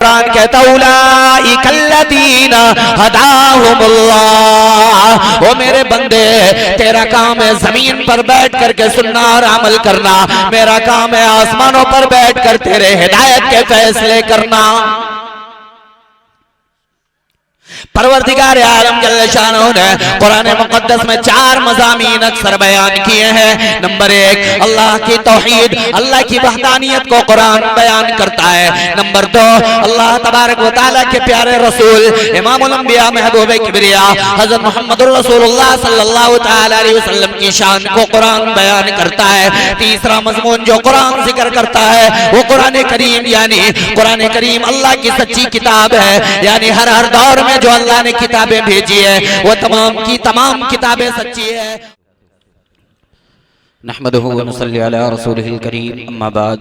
कुरान कहता उलाइकल्लज़ीना हदाहुमुल्लाह, ओ मेरे बंदे तेरा काम है जमीन पर बैठ करके सुनना और अमल करना, मेरा काम है आसमानों पर बैठ कर तेरे हिदायत के फैसले करना। परवरदिगार आलम जल्ल शानहू ने कुरान मुक़द्दस में 4 मज़ामीन अक्सर बयान किए हैं। नंबर 1 अल्लाह की तौहीद, अल्लाह की वहदानियत को कुरान बयान करता है। नंबर 2 अल्लाह तबारक व तआला के प्यारे रसूल इमामुल अंबिया महबूब किबरिया हज़रत मुहम्मदुर रसूलुल्लाह सल्लल्लाहु तआला अलैहि वसल्लम की शान को कुरान बयान करता है। तीसरा मज़मून जो कुरान जिक्र करता है वो कुरान करीम, यानी कुरान करीम अल्लाह की सच्ची किताब है, यानी हर दौर में जो अल्लाह ने किताबें भेजी है वो तमाम की तमाम किताबें सच्ची है। नहमदुहु व नसल्ली अला रसूलिहिल करीम, अम्मा बाद,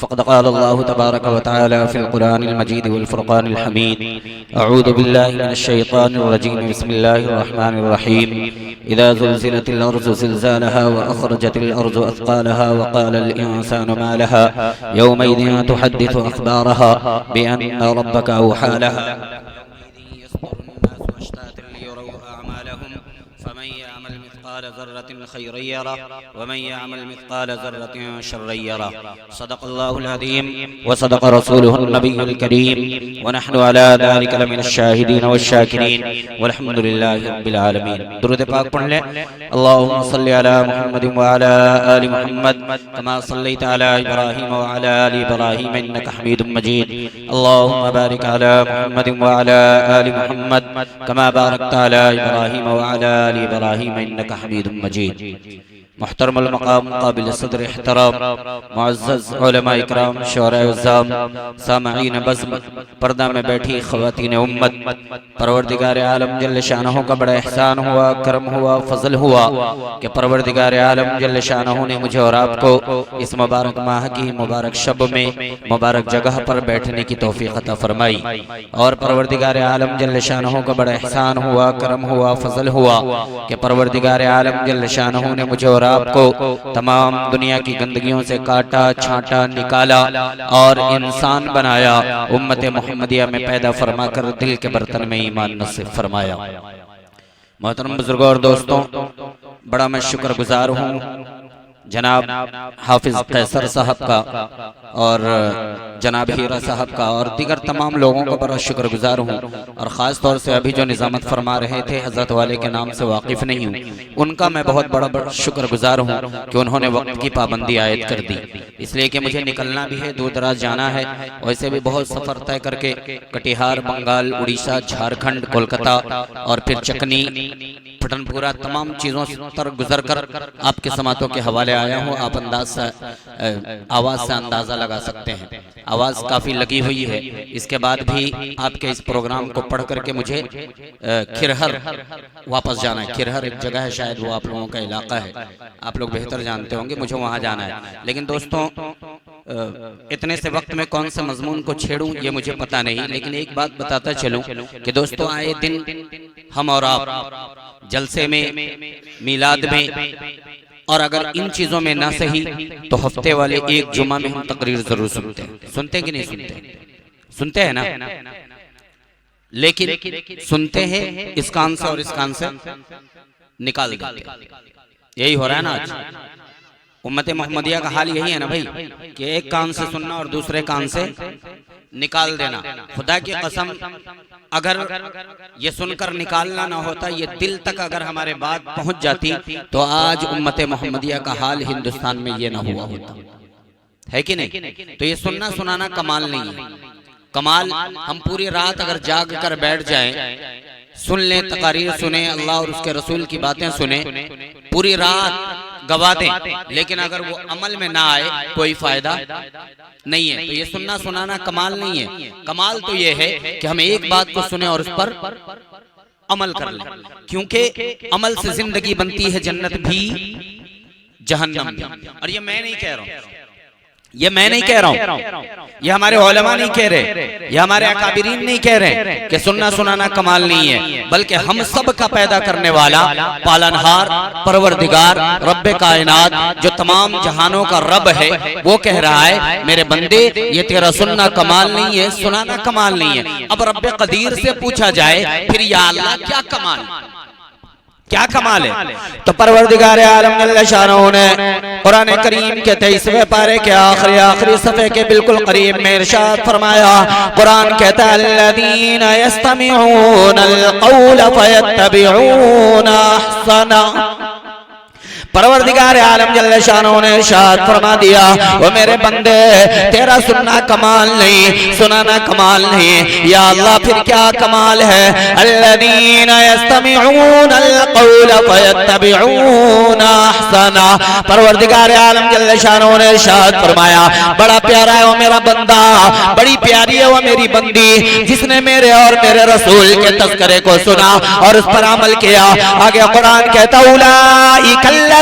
फ़क़द क़ाल अल्लाहु तबारक व तआला फ़िल क़ुरानिल मजीद वल फ़ुरक़ानिल हमीद, अऊज़ु बिल्लाहि मिनश शैतानिर रजीम, बिस्मिल्लाहिर रहमानिर रहीम, इज़ा ज़ुलज़िलतिल अर्ज़ु ज़िलज़ालहा व अख़रजतिल अर्ज़ु अथक़ालहा व क़ालल इंसानु मा लहा यौमइज़िन तुहद्दिथु अख़बारहा बिअन्ना रब्बका अवहा लहा। सदक़ल्लाहुल अज़ीम व सदक़ रसूलुहुन नबियुल करीम व नहनु अला ज़ालिका लमिनश शाहिदीन वश्शाकिरीन वल्हम्दुलिल्लाहि रब्बिल आलमीन। दुरूद पाक पढ़ लें। अल्लाहुम्मा सल्लि अला मुहम्मदिन व अला आलि मुहम्मद कमा सल्लैता अला इब्राहीम व अला आलि इब्राहीम इन्नका हमीदुम मजीद। अल्लाहुम्मा बारिक अला मुहम्मदिन व अला आलि मुहम्मद कमा बारकता अला इब्राहीम व अला आलि इब्राहीम इन्नका हमीदुम मजीद। मुहतरमुल मक़ाम क़ाबिल सद्र इहतराम मुअज़्ज़ज़ उलमा इकराम शुअरा उज़्ज़ाम सामईन बज़्म पर्दा में बैठी ख़वातीन उम्मत, परवरदिगार आलम जल्ल शानहू का बड़ा एहसान हुआ, करम हुआ, फजल हुआ कि परवरदिगार आलम जल्ल शानहू ने मुझे और आपको इस मुबारक माह की मुबारक शब में मुबारक जगह पर बैठने की तौफीक अता फरमाई। और परवरदिगार आलम जल्ल शानहू का बड़ा एहसान हुआ, करम हुआ, फजल हुआ कि परवरदिगार आलम जल्ल शानहू ने मुझे और आपको तमाम दुनिया की गंदगियों से काटा, छांटा, निकाला और इंसान बनाया, उम्मत मोहम्मदिया में पैदा फरमा कर दिल के बर्तन में ईमान नसीब फरमाया। मोहतरम बुजुर्गों और दोस्तों, बड़ा मैं शुक्रगुजार हूँ जनाब हाफिज कैसर साहब का और जनाब हीरा साहब का और दीगर तमाम लोगों का बड़ा शुक्रगुजार हूँ। और ख़ास तौर से अभी जो निज़ामत फरमा रहे थे हज़रत वाले के नाम से वाकिफ़ नहीं हूँ, उनका मैं बहुत बड़ा शुक्रगुजार हूँ कि उन्होंने वक्त की पाबंदी आयद कर दी, इसलिए कि मुझे निकलना भी है, दूर दराज जाना है। वैसे भी बहुत सफ़र तय करके कटिहार, बंगाल, उड़ीसा, झारखंड, कोलकाता और फिर चकनी, पठनपुरा तमाम चीज़ों पर गुजर कर आपके समातों के हवाले आया हूँ। आप आवाज़ से अंदाज़ा लगा सकते हैं, आवाज़ काफ़ी लगी हुई है। इसके बाद भी आपके इस प्रोग्राम को पढ़ करके मुझे खिरहर वापस जाना है। खिरहर एक जगह है, शायद वो आप लोगों का इलाका है, आप लोग बेहतर जानते होंगे, मुझे वहाँ जाना है। लेकिन दोस्तों, इतने से वक्त में कौन से मजमून को छेड़ूं ये मुझे पता नहीं, लेकिन एक बात बताता चलूं कि दोस्तों, आए दिन हम और आप जलसे में, मिलाद में, और अगर इन चीजों में ना सही तो हफ्ते वाले एक जुमा में हम तकरीर जरूर सुनते हैं। सुनते कि नहीं सुनते? सुनते हैं ना? लेकिन सुनते हैं इस कान से और इस कान से निकाल देते। यही हो रहा है ना आज उम्मत मोहम्मदिया का हाल। यही है ना भाई कि एक कान से सुनना और दूसरे कान से निकाल देना। खुदा की कसम, अगर ये सुनकर निकालना ना होता, ये दिल तक अगर हमारे बात पहुंच जाती तो आज उम्मत मोहम्मदिया का हाल हिंदुस्तान में ये ना हुआ होता, है कि नहीं? तो ये सुनना सुनाना कमाल नहीं है। कमाल हम पूरी रात अगर जाग कर बैठ जाएं, सुन लें, तकारीर सुने, अल्लाह और उसके रसूल की बातें सुने, पूरी रात गवा दें, लेकिन अगर वो अमल में ना आए कोई फायदा नहीं है। तो ये सुनना सुनाना कमाल नहीं है। कमाल तो ये है कि हम एक बात को सुने और उस पर अमल कर लें, क्योंकि अमल से जिंदगी बनती है, जन्नत भी, जहन्नम भी। और ये मैं नहीं कह रहा हूं, ये मैं नहीं कह रहा हूं, ये हमारे उलमा नहीं कह रहे, ये हमारे अकाबिरीन नहीं कह रहे कि सुनना सुनाना कमाल नहीं है, बल्कि हम सब का पैदा करने वाला पालनहार परवरदिगार रब्बे कायनात जो तमाम जहानों का रब है वो कह रहा है मेरे बंदे ये तेरा सुनना कमाल नहीं है, सुनाना कमाल नहीं है। अब रब्बे कदीर से पूछा जाए फिर या अल्लाह क्या कमाल, क्या कमाल है? तो परवरदिगार आलम जल्ल शानहू ने कुरान करीम के 23वें पारे के आखिरी सफ़े के बिल्कुल करीब में इरशाद फरमाया, कुरान कहता है अल्लज़ीना यस्तमिऊनल क़ौल फ़यत्तबिऊना अहसना। परवरदिगार आलम जल्ल शानहू ने इरशाद फरमा दिया वो मेरे बंदे तेरा सुनना कमाल नहीं, सुनाना कमाल नहीं, या अल्लाह फिर क्या कमाल है? अल्लज़ीना यस्तमिऊनल क़ौल फ़यत्तबिऊना अहसना। परवरदिगार आलम जल्ल शानहू ने इरशाद फरमाया बड़ा प्यारा है वो मेरा बंदा, बड़ी प्यारी है वो मेरी बंदी जिसने मेरे और मेरे रसूल के तज़किरे को सुना और उस पर अमल किया। आगे कुरान कहता उलाइका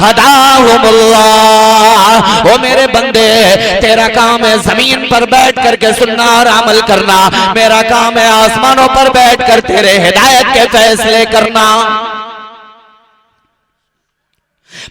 हदाहुमुल्लाह, ओ मेरे बंदे तेरा काम है जमीन पर बैठ करके सुनना और अमल करना, मेरा काम है आसमानों पर बैठ कर तेरे हिदायत के फैसले करना।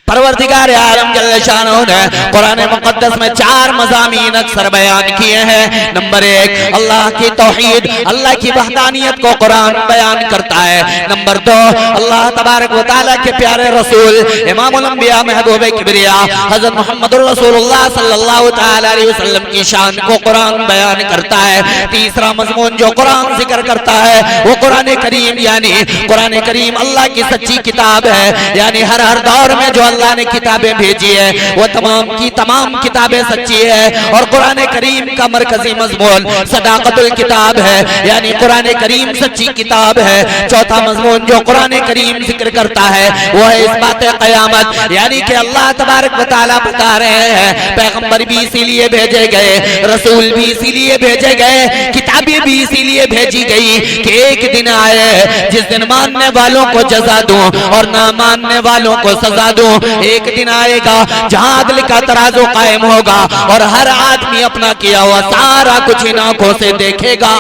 परवरदिगार आलम जल्ल शानहू ने कुरान मुक़द्दस में 4 मज़ामीन अक्सर बयान किए हैं। नंबर 1 अल्लाह की तौहीद, अल्लाह की वहदानियत को कुरान बयान करता है। नंबर 2 अल्लाह तबारक व तआला के प्यारे रसूल इमामुल अंबिया महबूब किबरिया हज़रत मुहम्मदुर रसूलुल्लाह सल्लल्लाहु तआला अलैहि वसल्लम की शान को कुरान बयान करता है। तीसरा मज़मून जो कुरान जिक्र करता है वो कुरान करीम, यानी कुरान करीम अल्लाह की सच्ची किताब है, यानी हर दौर में जो अल्लाह ने किताबें भेजी है वो तमाम की तमाम किताबें सच्ची है। और कुरान करीम का मरकजी मजमून सदाकतुल किताब है, यानी कुरान करीम सच्ची किताब है। चौथा मजमून जो कुरान करीम जिक्र करता है वो है इस बात क़यामत, यानी कि अल्लाह तबारक व तआला बता रहे हैं पैगंबर भी इसीलिए भेजे गए, रसूल भी इसीलिए भेजे गए, किताबें भी इसीलिए भेजी गई कि एक दिन आए जिस दिन मानने वालों को जज़ा दूं और ना मानने वालों को सजा दूं। एक दिन आएगा जहां अदल का तराजू कायम होगा और हर आदमी अपना किया हुआ सारा कुछ इन आंखों से देखेगा।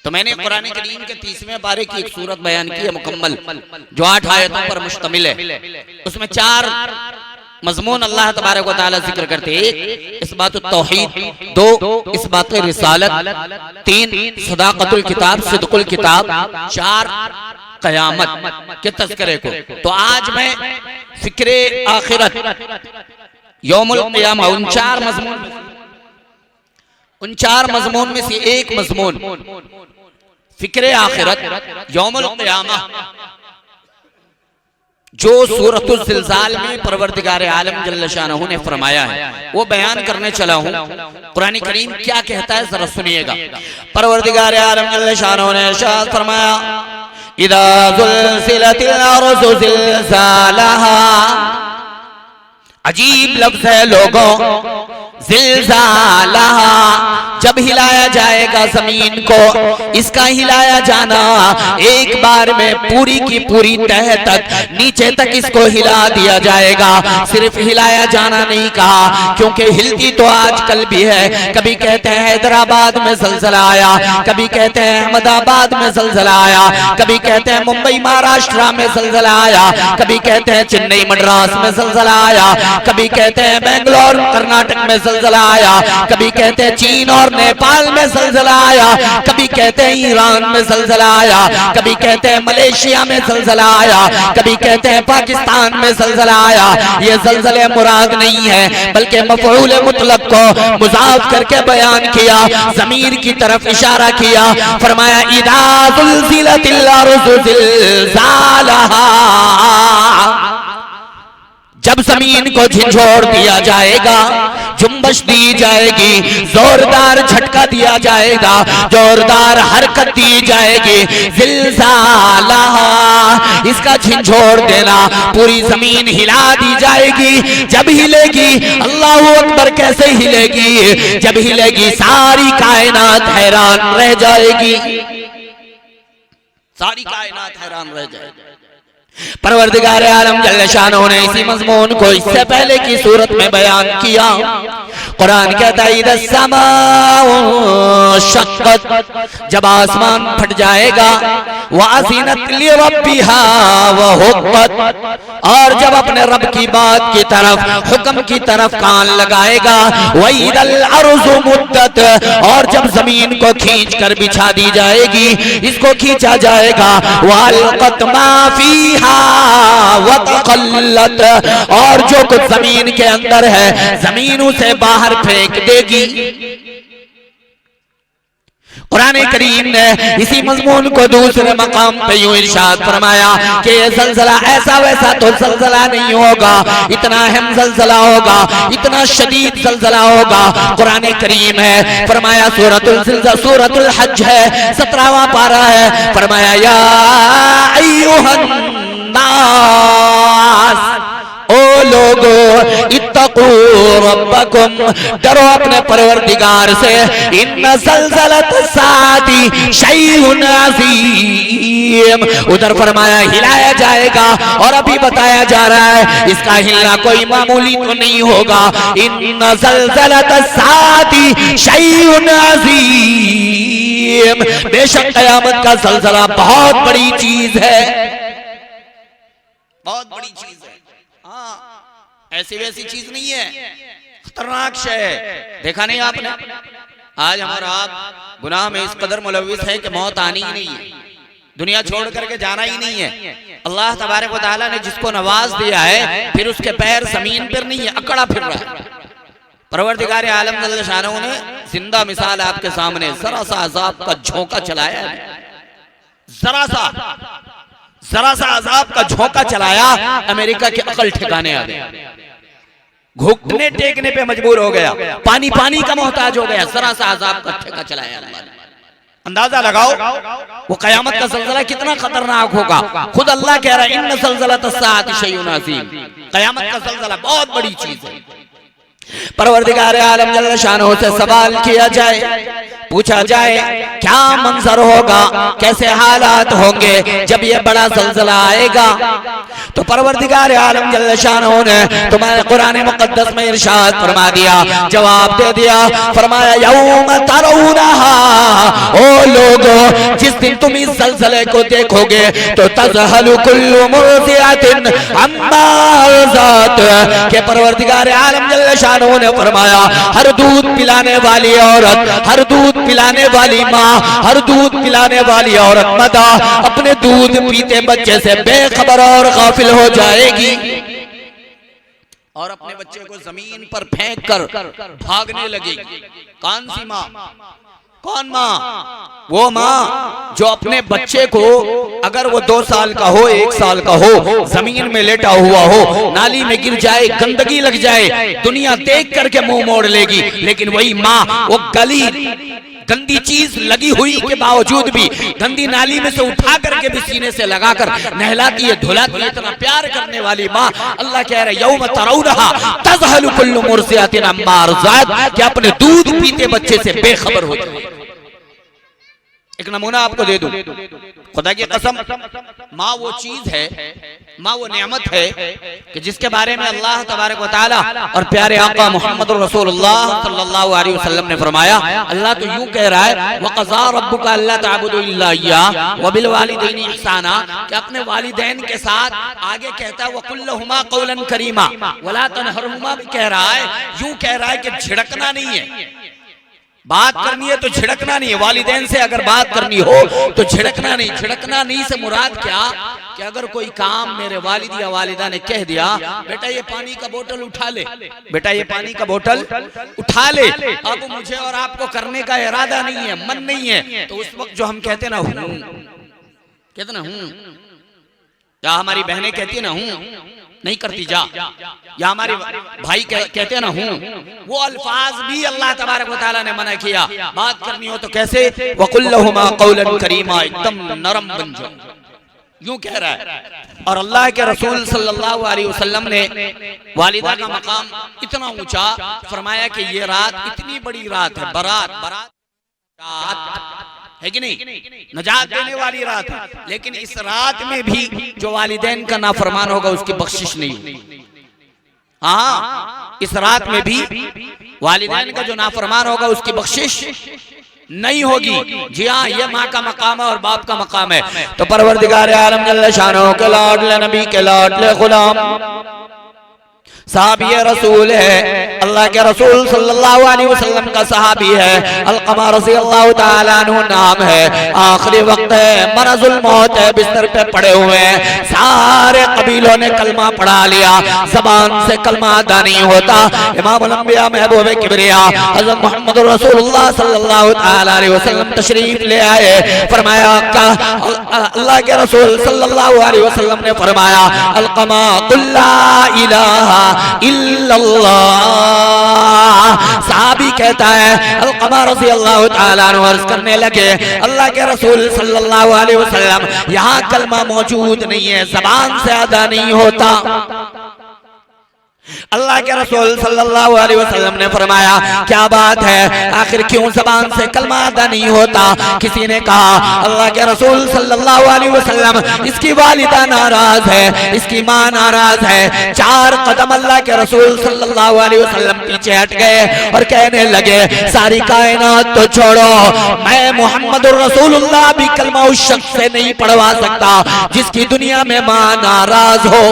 तो मैंने कुरान करीम के 30वें पारे की एक सूरत बयान की है मुकम्मल, जो 8 आयतों पर मुश्तमिल है। उसमें 4 मजमून अल्लाह तबारक व तआला जिक्र करते हैं। 1 इस्बातुत तौहीद, 2 इस्बात रिसालत, 3 सदाकतुल किताब सिद्कुल किताब, 4 क़यामत के तज़किरे को। तो आज मैं फिक्रे आखिरत यौमुल क़ियामा उन 4 मज़मून में से एक मज़मून फिक्रे आखिरत यौमुल क़ियामा जो सूरतुल ज़िलज़ाल में परवरदिगार आलम जल्ल शानहू ने फरमाया है वो बयान करने चला हूं। कुरान करीम क्या कहता है जरा सुनिएगा। परवरदिगार आलम जल्ल शानहू ने इरशाद फरमाया इदा ज़ुलज़िलतिल अर्ज़ु ज़िलज़ालहा, अजीब लफ्ज़ है लोगों, ज़िलज़ालहा जब हिलाया जाएगा जमीन को, इसका हिलाया जाना एक बार में पूरी की पूरी तह तक नीचे तक इसको हिला दिया जाएगा। सिर्फ हिलाया जाना नहीं कहा, क्योंकि हिलती तो आजकल भी है। कभी कहते हैं हैदराबाद में ज़लज़ला आया, कभी कहते हैं अहमदाबाद में ज़लज़ला आया, कभी कहते हैं मुंबई महाराष्ट्र में ज़लज़ला आया, कभी कहते हैं चेन्नई मद्रास में ज़लज़ला आया, कभी कहते हैं बेंगलोर कर्नाटक में ज़लज़ला आया, कभी कहते हैं चीन और नेपाल में ज़लज़ला आया, कभी कहते हैं ईरान में ज़लज़ला आया, कभी कहते हैं मलेशिया में ज़लज़ला आया, कभी कहते हैं पाकिस्तान में ज़लज़ला आया। ये ज़लज़ले मुराद नहीं है, बल्कि मफ़ऊल मुतलक को मुज़ाफ करके बयान किया, ज़मीर की तरफ इशारा किया। फरमाया इदा ज़ुलज़िलतिल अर्ज़ु ज़िलज़ालहा, जब जमीन को झिझोड़ दिया जाएगा, जुम्बश दी जाएगी, जोरदार झटका दिया जाएगा, जोरदार हरकत दी जाएगी। ज़िलज़ालहा, इसका झिझोड़ देना, पूरी जमीन हिला दी जाएगी। जब हिलेगी, अल्लाहु अकबर कैसे हिलेगी, जब हिलेगी सारी कायनात हैरान रह जाएगी, सारी कायनात हैरान रह जाएगी। परवरदिगार आलम जल्ल शानो ने इसी मजमून को इससे पहले की सूरत में बयान किया। कुरान कहता है इदस समाउ शक्कत, जब आसमान फट जाएगा, वाज़िनत लिरब्बिहा व हुक्कत, और जब अपने रब की बात की तरफ, हुक्म की तरफ कान लगाएगा, वइदल अर्ज़ु मुद्दत, और जब जमीन को खींच कर बिछा दी जाएगी, इसको खींचा जाएगा, वअल्क़त मा फीहा व तक़ल्लत, और जो कुछ जमीन के अंदर है जमीन उसे बाहर फेंक देगी। कुरान करीम ने इसी मजमून को दूसरे मकाम पे यूं इरशाद फरमाया कि ये ज़ल्ज़ला ऐसा वैसा तो ज़ल्ज़ला नहीं होगा, इतना अहम ज़ल्ज़ला होगा, इतना शदीद ज़ल्ज़ला होगा। कुरान करीम है, फरमाया सूरतुल हज है, 17वां पारा है, फरमाया या अय्युहन नास, ओ लोगो इत्तकू रब्बकुम, डरो अपने परवरदिगार से, इन्न ज़ल्ज़लत सादी शैउन अज़ीम, उधर फरमाया हिलाया जाएगा, और अभी बताया जा रहा है इसका हिलना कोई मामूली तो नहीं होगा। इन्न ज़ल्ज़लत सादी शैउन अज़ीम, बेशक क़यामत का ज़ल्ज़ला बहुत बड़ी चीज है, बहुत बड़ी चीज है। ऐसी वैसी चीज नहीं है, खतरनाक शय है। देखा नहीं आपने, आज हमारा आप गुनाह में इस कदर मुलव्विस है कि मौत आनी ही नहीं है, दुनिया छोड़ करके जाना ही नहीं है। अल्लाह तबारक व तआला ने जिसको नवाज दिया है, फिर उसके पैर जमीन पर नहीं है, अकड़ा फिर रहा है। परवरदिगार आलम जल्ल शानहू ने जिंदा मिसाल आपके सामने जरा सा अजाब का झोंका चलाया है, जरा सा अजाब का झोंका चलाया, अमेरिका की अकल ठिकाने आ गई, घुटने टेकने पे मजबूर हो गया, पानी का मोहताज हो गया, जरा सा अजाब का ठेका चलाया अल्लाह ने। अंदाजा लगाओ वो कयामत का ज़ल्ज़ला कितना खतरनाक होगा। खुद अल्लाह कह रहा है इन्न ज़ल्ज़लतस साअति शैउन अज़ीम, कयामत का ज़ल्ज़ला बहुत बड़ी चीज है। परवरदिगार आलम जल्ल शानहू से सवाल किया जाए, पूछा जाए क्या मंजर होगा, कैसे हालात होंगे जब ये बड़ा ज़ल्ज़ला आएगा। तो परवरदिगार आलम जल्ल शानहू ने तुम्हारे कुरान मुक़द्दस में इरशाद फरमा दिया, जवाब दे दिया, फरमाया यौम तरौनहा, ओ लोगो जिस दिन तुम इस ज़ल्ज़ले को देखोगे तो तज़हलु कुल्लु मुर्दिअतिन अम्मा अर्ज़त, के परवरदिगार आलम जल्ल शानहू ने फरमाया हर दूध पिलाने वाली औरत, हर दूध पिलाने वाली माँ, हर दूध पिलाने वाली औरत मदा अपने दूध पीते बच्चे से बेखबर और गाफिल हो जाएगी, और अपने बच्चे को जमीन पर फेंक कर भागने लगेगी। कौन सी माँ? कौन माँ? वो माँ जो अपने बच्चे को, अगर वो 2 साल का हो, 1 साल का हो, जमीन में लेटा हुआ हो, नाली में गिर जाए, गंदगी लग जाए, दुनिया देख करके मुंह मोड़ लेगी, लेकिन वही माँ वो गंदी चीज लगी हुई के बावजूद भी गंदी नाली में से उठा करके भी सीने से लगाकर नहलाती है, धुलाती है, इतना प्यार करने वाली माँ। अल्लाह कह रहा है यौम तरौनहा तज़हलु कुल्लु मुर्ज़िअतिन अम्मा अर्ज़अत, कि अपने दूध पीते बच्चे से बेखबर हो जाए। एक नमूना आपको दे दूं, खुदा की कसम, माँ वो चीज है, माँ वो नेमत है कि जिसके बारे में अल्लाह तबारक व तआला और प्यारे आका मोहम्मद रसूलुल्लाह सल्लल्लाहु अलैहि वसल्लम ने फरमाया, अल्लाह तो यूं कह रहा है वक़ज़ा रब्बुका अल्ला तअबुदू इल्ला इय्याहु व बिल वालिदैनि इहसाना, कि अपने वालिदैन के साथ आगे कहता है वक़ुल लहुमा क़ौलन करीमा वला तनहरहुमा, भी कह रहा है, यूं कह रहा है कि झिड़कना नहीं है, बात करनी है तो झिड़कना नहीं है। वालिदैन से अगर बात करनी हो तो झिड़कना नहीं। झिड़कना नहीं से मुराद क्या, कि अगर कोई काम मेरे वालिद या वालिदा ने कह दिया, बेटा ये पानी का बोतल उठा ले, बेटा ये पानी का बोतल उठा ले, अब मुझे और आपको करने का इरादा नहीं है, मन नहीं है, तो उस वक्त जो हम कहते ना हूं, कहते ना हूं, या हमारी बहनें कहती ना हूं, नहीं करती जा, या हमारे भाई कहते ना हूं, वो अल्फाज भी अल्लाह तबारक व तआला ने मना किया। बात करनी हो तो कैसे, वक़ुल लहुमा क़ौलन करीमा, एकदम नरम बन जाओ, यूं कह रहा है। और अल्लाह के रसूल सल्लल्लाहु अलैहि वसल्लम ने वालिदा का मकाम इतना ऊंचा फरमाया कि ये रात इतनी बड़ी रात है, बारात है कि नहीं? नजात देने वाली रात है, लेकिन इस रात में भी जो वालिदैन का नाफरमान होगा उसकी बख्शिश नहीं होगी। हाँ, इस रात में भी वालिदैन का जो नाफरमान होगा उसकी बख्शिश नहीं होगी। जी हाँ, ये माँ का मकाम है और बाप का मकाम है। तो परवरदिगार आलम जल्ल शानो के लाडले नबी के लाडले गुलाम सहाबी रसूल है, अल्लाह के रसूल सल्लल्लाहु अलैहि वसल्लम का सहाबी है, अलक़मा रज़ियल्लाहु ताला अन्हु नाम है। आखिरी वक्त है, मरज़ुल मौत है, बिस्तर पे पड़े हुए हैं। सारे कबीलों ने कलमा पढ़ा लिया, जबान से कलमा अदा नहीं होता। इमामुल अंबिया महबूब किबरिया हज़रत मुहम्मद रसूलुल्लाह सल्लल्लाहु ताला अलैहि वसल्लम तशरीफ ले आए। फरमाया अल्लाह के रसूल सल्लल्लाहु अलैहि वसल्लम ने फरमाया, अलक़मा कुल ला इलाहा इल्लल्लाह। सहाबी कहता है अलक़मा रज़ियल्लाहु ताला अन्हु अर्ज़ करने लगे, अल्लाह के रसूल सल्लल्लाहु अलैहि वसल्लम यहाँ कलमा मौजूद नहीं है, ज़बान से अदा नहीं होता। अल्लाह के रसूल सल्लल्लाहु अलैहि वसल्लम ने फरमाया, क्या बात है, आखिर क्यों ज़बान से कलमा अदा नहीं होता? किसी ने कहा, अल्लाह के रसूल सल्लल्लाहु अलैहि वसल्लम इसकी वालिदा नाराज है, इसकी माँ नाराज है। 4 कदम अल्लाह के रसूल सल्लल्लाहु अलैहि वसल्लम पीछे हट गए और कहने लगे, सारी कायनात तो छोड़ो, मैं मुहम्मद रसूलुल्लाह भी कलमा उस शख्स से नहीं पढ़वा सकता जिसकी दुनिया में माँ नाराज हो।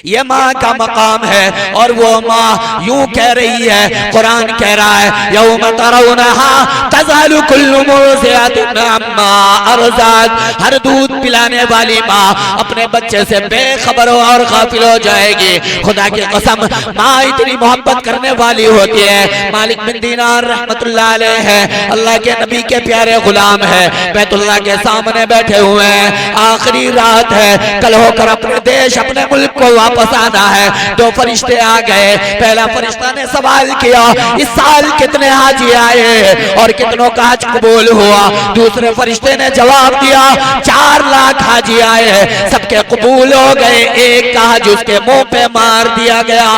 ये माँ का मकाम है और वो माँ यूं कह रही है, कुरान कह रहा है, यौम तरौनहा तज़हलु कुल्लु मुर्ज़िअतिन अम्मा अर्ज़अत। हर दूध पिलाने वाली माँ अपने बच्चे से बेखबर और गाफिल हो जाएगी। खुदा की कसम, माँ इतनी मोहब्बत करने वाली होती है। मालिक बिन दीनार रहमतुल्लाह अलैह है, अल्लाह के नबी के प्यारे गुलाम है, बैतुल्लाह के सामने बैठे हुए हैं। आखिरी रात है, कल होकर अपने देश अपने मुल्क को वापस आना है। 2 फरिश्ते आ गए। पहला फरिश्ता ने सवाल किया, इस साल कितने हाजी आए और कितनों का हज कबूल हुआ? दूसरे फरिश्ते ने जवाब दिया, 4 लाख हाजी आए, सबके कबूल हो गए, एक का हज उसके मुंह पे मार दिया गया।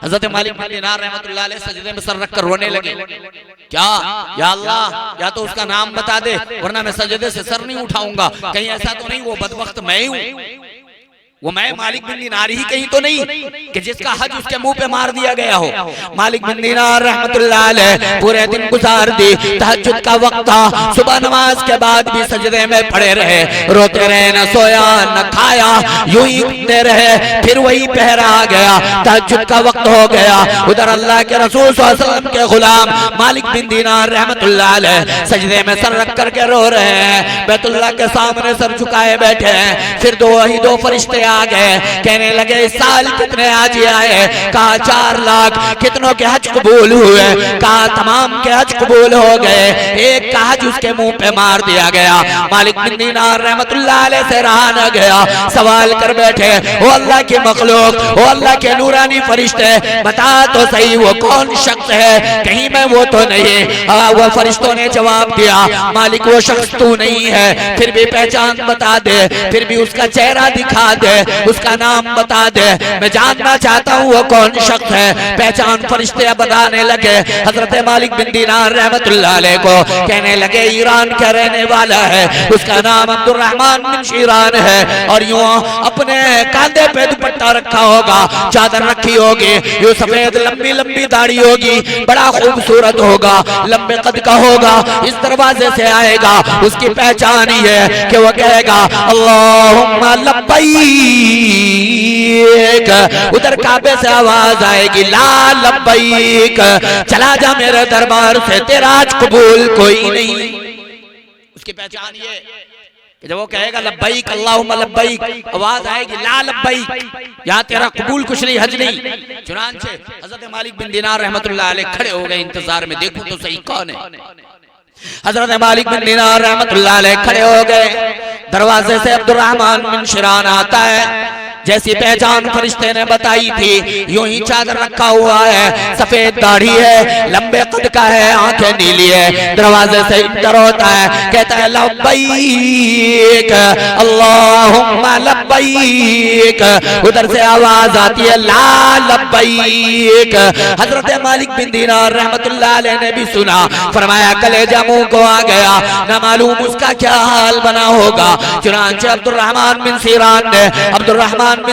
हज़रत मालिक बिन दीनार रहमतुल्लाह अलैह सजदे में सर रखकर रोने लगे। क्या, या अल्लाह, या तो उसका नाम बता दे वरना मैं सजदे से सर नहीं उठाऊंगा। कहीं ऐसा तो नहीं वो बदबख्त मैं ही हूं, वो मैं मालिक बिन दीनार ही कहीं तो नहीं कि जिसका हज उसके मुंह पे मार दिया गया हो। मालिक बिन दीनार रहमतुल्लाह अलैह पूरे दिन गुजार दी। तहज्जुद का वक्त था, सुबह नमाज के बाद भी सजदे में पड़े रहे, रोते रहे, न सोया न खाया, यूं ही घूमते रहे। फिर वही पहरा आ गया, तहज्जुद का वक्त हो गया। उधर अल्लाह के रसूल सल्लल्लाहु अलैहि वसल्लम के गुलाम मालिक बिन दीनार रहमतुल्लाह अलैह सजदे में सर रख करके रो रहे हैं, बैतुल्लाह के सामने सर झुकाए बैठे हैं। फिर दो फरिश्ते आ गए, कहने लगे, इस साल कितने हाजी आए? कहा 4 लाख। कितनों के हज कबूल हुए? कहा तमाम के हज कबूल हो गए, एक का हज उसके मुंह पे मार दिया गया। मालिक बिन दीनार रहमतुल्लाह अलैह से रहा न गया, सवाल कर बैठे, ओ अल्लाह की मखलूक, ओ अल्लाह के नूरानी फरिश्ते, बता तो सही वो कौन शख्स है, कहीं मैं वो तो नहीं? वो फरिश्तों ने जवाब दिया, मालिक वो शख्स तू नहीं है, फिर भी पहचान बता दे, फिर भी उसका चेहरा दिखा दे, उसका नाम बता दे, मैं जानना चाहता हूँ वो कौन शख्स है। पहचान फरिश्ते बताने लगे। हजरत मालिक बिन दीनार रहमतुल्लाह अलैह को कहने लगे, ईरान का रहने वाला है, उसका नाम अब्दुर्रहमान बिन शीरान है, और यूं अपने कांधे पे दुपट्टा रखा होगा, चादर रखी होगी, यूं सफेद लंबी लंबी दाढ़ी होगी, बड़ा खूबसूरत होगा, लंबे कद का होगा, इस दरवाजे से आएगा। उसकी पहचान ही है कि वो कहेगा, अल्लाहुम्मा लब्बैक। उधर काबे से आवाज आएगी, ला लब्बैक, चला जा मेरे दरबार से, तेरा आज कबूल कोई नहीं। उसकी पहचान ये कि जब वो कहेगा लब्बैक अल्लाहुम्मा लब्बैक, आवाज आएगी ला लब्बैक, यहाँ तेरा कबूल कुछ नहीं, हज नहीं। चुनांचे हजरत मालिक बिन दीनार रहमतुल्लाह अलैह खड़े हो गए इंतजार में, देखो तो सही कौन है। हजरत मालिक बिन दीनार रहमतुल्लाह अलैह खड़े हो गए। दरवाजे से अब्दुर्रहमान बिन शिरान आता है, जैसी पहचान फरिश्ते ने बताई थी, यूं ही चादर रखा हुआ है, सफेद दाढ़ी है, लंबे कद का है, आंखें नीली है। दरवाजे से इंटर होता है, कहता है लब्बैक अल्लाहुम्मा लब्बैक। लब्बैक, उधर से आवाज आती है ला लब्बैक। हजरत मालिक बिन दीनार रहमतुल्लाह अलैह ने भी सुना, फरमाया कलेजा मुंह को आ गया, न मालूम उसका क्या हाल बना होगा। चुनांचे अब्दुर्रहमान बिन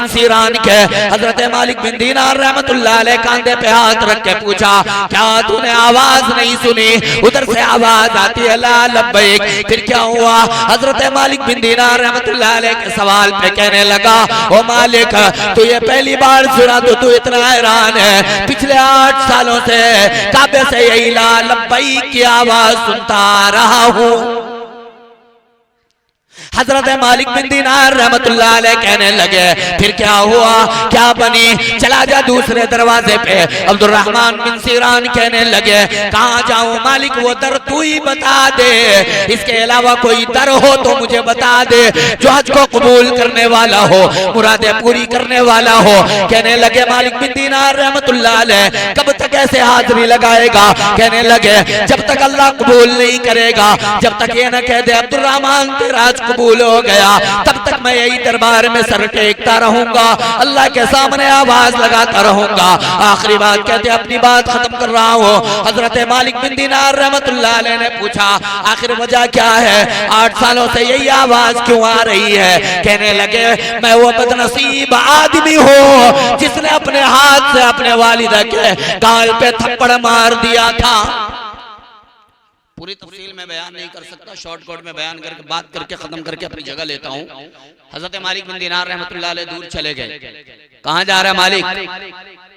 सीरान के हजरत मालिक बिन दीनार रहमतुल्लाह अलैह कांधे पे हाथ रख के पूछा, क्या तूने आवाज नहीं सुनी? उधर से आवाज आती है ला लब्बैक। फिर क्या हुआ? हजरत मालिक बिन दीनार रहमतुल्लाह अलैह के सवाल पे कहने लगा, ओ मालिक तू ये पहली बार सुना तो तू इतना हैरान है? पिछले 8 सालों से काबे से यही ला लब्बैक की आवाज सुनता रहा हूं। हजरत मालिक बिन दीनार रहमतुल्लाह अलैह कहने लगे, फिर क्या हुआ, क्या बनी? चला जा दूसरे दरवाजे पे। अब्दुर्रहमान बिन सीरान कहने लगे, कहाँ जाऊं मालिक? वो दर तू ही बता दे, इसके अलावा कोई दर हो तो मुझे बता दे, जो हज को कबूल करने वाला हो, मुरादें पूरी करने वाला हो। कहने लगे मालिक बिन दीनार रहमतुल्लाह अलैह, कब तक ऐसे हाजिरी लगाएगा? कहने लगे, जब तक अल्लाह कबूल नहीं करेगा, जब तक ये न कह दे अब्दुर्रहमान तेरा कबूल हो गया, तब तक मैं यही दरबार में सर टेकता रहूंगा, अल्लाह के सामने आवाज लगाता रहूंगा। आखिरी बात कहते अपनी बात खत्म कर रहा हूँ। हजरत मालिक बिन दीनार रहमतुल्लाह अलैह ने पूछा, आखिर वजह क्या है? 8 सालों से यही आवाज क्यों आ रही है? कहने लगे, मैं वो बदनसीब आदमी हूँ जिसने अपने हाथ से अपने वालिदा के गाल पे थप्पड़ मार दिया था। पूरी तफसील में बयान नहीं कर सकता, शॉर्टकट में बयान करके बात करके खत्म करके अपनी जगह लेता हूँ। हजरत मालिक बिन दीनार रहमतुल्लाह अलैह दूर चले गए। कहाँ जा रहा है मालिक?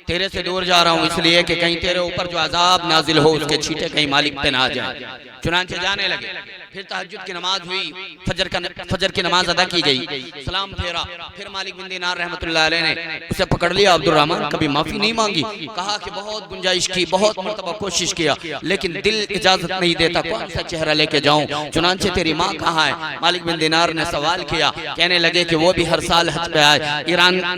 तेरे से दूर जा रहा हूँ इसलिए कि कहीं तेरे ऊपर जो अजाब नाजिल हो उसके छींटे कहीं मालिक पे ना जाए। चुनांचे जाने लगे। फिर तहज्जुद की नमाज हुई, फजर की नमाज अदा की गई, सलाम फेरा। फिर मालिक बिन दीनार रहमतुल्लाह अलैह ने उसे पकड़ लिया। अब्दुर्रहमान कभी माफी नहीं मांगी, कहा कि बहुत गुंजाइश की, बहुत मर्तबा कोशिश किया, लेकिन दिल इजाजत नहीं देता, कौन सा चेहरा लेके जाऊं? चुनांचे तेरी माँ कहाँ है? मालिक बिन दीनार ने सवाल किया। कहने लगे कि वो भी हर साल हज पे आए,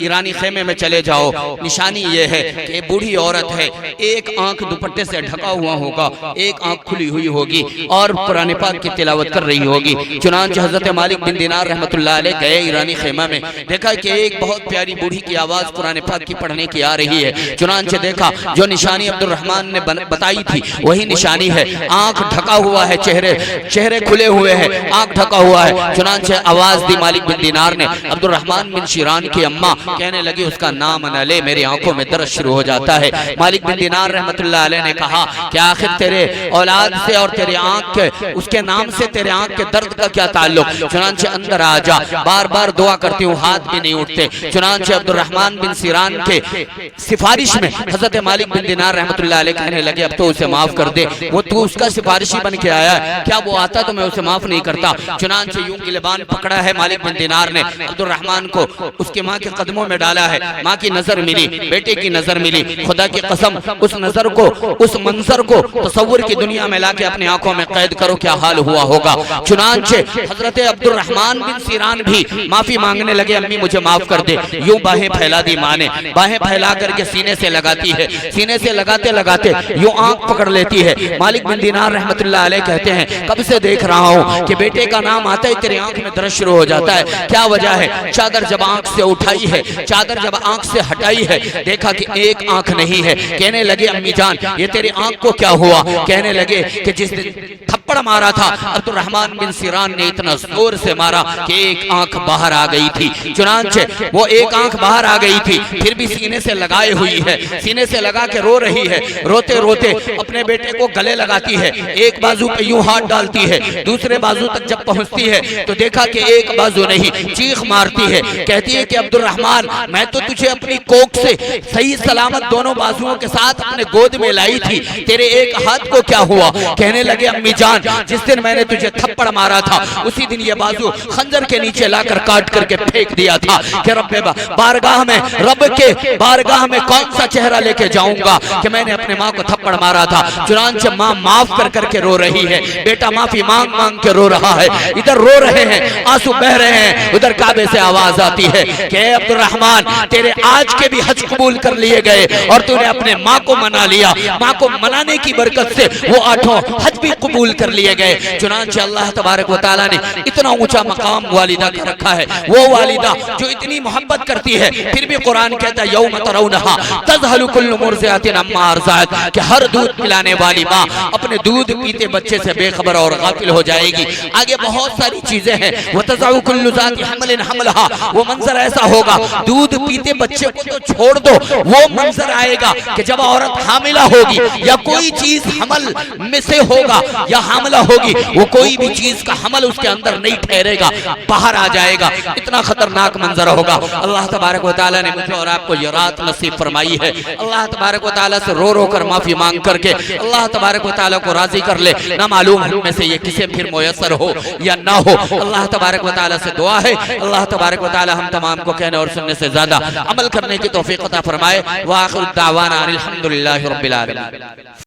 ईरानी खेमे में चले जाओ। निशानी ये है कि बूढ़ी औरत है, एक आंख दुपट्टे से ढका हुआ होगा, एक आंख खुली हुई होगी और कुरान पाक की तिलावत कर रही होगी। चुनांचे हजरत मालिक बिन दीनार रहमतुल्लाह अलैह गए ईरानी खेमा में, देखा कि एक बहुत प्यारी बूढ़ी की आवाज कुरान पाक की पढ़ने की आ रही है। चुनांचे देखा जो निशानी अब्दुर्रहमान ने बताई थी वही निशानी है। आंख ढका हुआ है, चेहरे खुले हुए हैं, आंख ढका हुआ है। चुनांचे आवाज दी मालिक बिन दीनार ने। अब्दुर्रहमान बिन शीरान की अम्मा कहने लगी, उसका नाम न ले, मेरी आंखों में दर्द शुरू हो जाता है। मालिक बिन दीनार रहमतुल्लाह अलैह ने कहा कि आखिर तेरे औलाद से और तेरे आंख के उसके नाम से तेरे आंख के दर्द का क्या ताल्लुक? चुनांचे अंदर आ जा, बार बार दुआ करती हूँ, हाथ भी नहीं उठते। चुनांचे अब्दुर्रहमान बिन सीरान के सिफारिश में हजरत मालिक बिन दीनार रहमतुल्लाह अलैह कहने लगे, अब तो उसे माफ कर दे, वो तू उसका सिफारिशी बन के आया है, क्या वो आता तो मैं उसे माफ नहीं करता। चुनांचे यूं गिलबान पकड़ा है मालिक बिन दीनार ने, अब्दुर्रहमान को उसके माँ के कदमों में डाला है। माँ की नजर मिली, बेटे की नजर मिली, खुदा की कसम उस नजर को, उस मंजर को तसव्वुर की दुनिया में लाके अपनी आंखों में कैद करो, क्या हाल हुआ होगा। चुनांचे हजरत अब्दुर्रहमान बिन सीरान भी माफी मांगने लगे, अम्मी मुझे माफ कर दे। यूं बाहें फैला दी माँ ने, बाहें फैला करके सीने से लगाती है, सीने से लगाते लगाते यूं आंख पकड़ लेती है। मालिक बिन दीनार रहमतुल्लाह अलैह कहते हैं, कब से देख रहा हूं कि बेटे का नाम आता है तेरी आंख में दर्द शुरू हो जाता है, क्या वजह है? चादर जब आंख से उठाई है, चादर जब आंख से हटाई है, देखा कि एक आंख नहीं है। कहने लगे, अम्मी जान ये तेरी आंख को क्या हुआ? कहने लगे कि जिस दिन थप्पड़ मारा था अब्दुर्रहमान बिन सीरान ने इतना जोर से मारा कि एक आंख बाहर आ गई थी। चुनांचे वो एक आंख बाहर आ गई थी, फिर भी सीने से लगाए हुई है, सीने से लगा के रो रही है। रोते रोते अपने बेटे को गले लगाती है, एक बाजू पे यूं हाथ डालती है, दूसरे बाजू तक जब पहुंचती है तो देखा कि एक बाजू नहीं, चीख मारती है। कहती है कि अब्दुर्रहमान मैं तो तुझे अपनी कोख से सही सलामत दोनों बाजुओं के साथ अपने गोद में लाई थी, तेरे एक हाथ को क्या हुआ? कहने लगे, अम्मी जान जिस दिन मैंने तुझे थप्पड़ मारा था उसी दिन ये बाजू खंजर के नीचे लाकर काट करके फेंक दिया था कि रब के बारगाह में कौन सा चेहरा लेके जाऊंगा कि मैंने अपने माँ को थप्पड़ मारा था। चुनांचे माँ माफ कर करके रो रही है, बेटा माफी मांग मांग के रो रहा है, इधर रो रहे हैं, आंसू बह रहे हैं, उधर काबे से आवाज आती है कि अब्दुर्रहमान तेरे आज के भी हज कबूल कर लिए गए और तूने अपने माँ को मना लिया, माँ को मनाने की बरकत से वो 8 हज भी कबूल कर कर लिए गए। चुनांचे अल्लाह तबारक व तआला ने इतना ऊंचा मकाम वालिदा का रखा है। वो वालिदा जो इतनी मोहब्बत करती है, फिर भी कुरान कहता है यौम तरौनहा तज़हलु कुल्लु मुर्ज़िअतिन अम्मा अर्ज़अत, कि हर दूध पिलाने वाली माँ अपने दूध पीते बच्चे से बेखबर और गाफिल हो जाएगी। आगे बहुत सारी चीजें हैं। व तज़अउ कुल्लु ज़ाति हमलिन हमलहा, वो मंजर ऐसा होगा, दूध पीते बच्चे को तो छोड़ दो, वो मंजर आएगा कि जब औरत हामिला होगी या कोई चीज हमल में से होगा या हामिला होगी, वो कोई भी चीज का हमल उसके अंदर नहीं ठहरेगा, बाहर आ जाएगा। इतना खतरनाक मंजर होगा। अल्लाह तबारक व तआला ने मुझे और आपको ये रात नसीब फरमाई है। अल्लाह तबारक व तआला से रो रो कर माफी मांग करके अल्लाह तबारक व तआला को राजी कर ले। ना मालूम हम में से ये किसे फिर मुयस्सर हो या ना हो। अल्लाह तबारक व तआला से दुआ है, अल्लाह तबारक व तआला हम तमाम को कहने और सुनने से ज्यादा अमल करने की तौफीक अता फरमाए। व आखिर दावाना अनिल हम्दुलिल्लाहि रब्बिल आलमीन।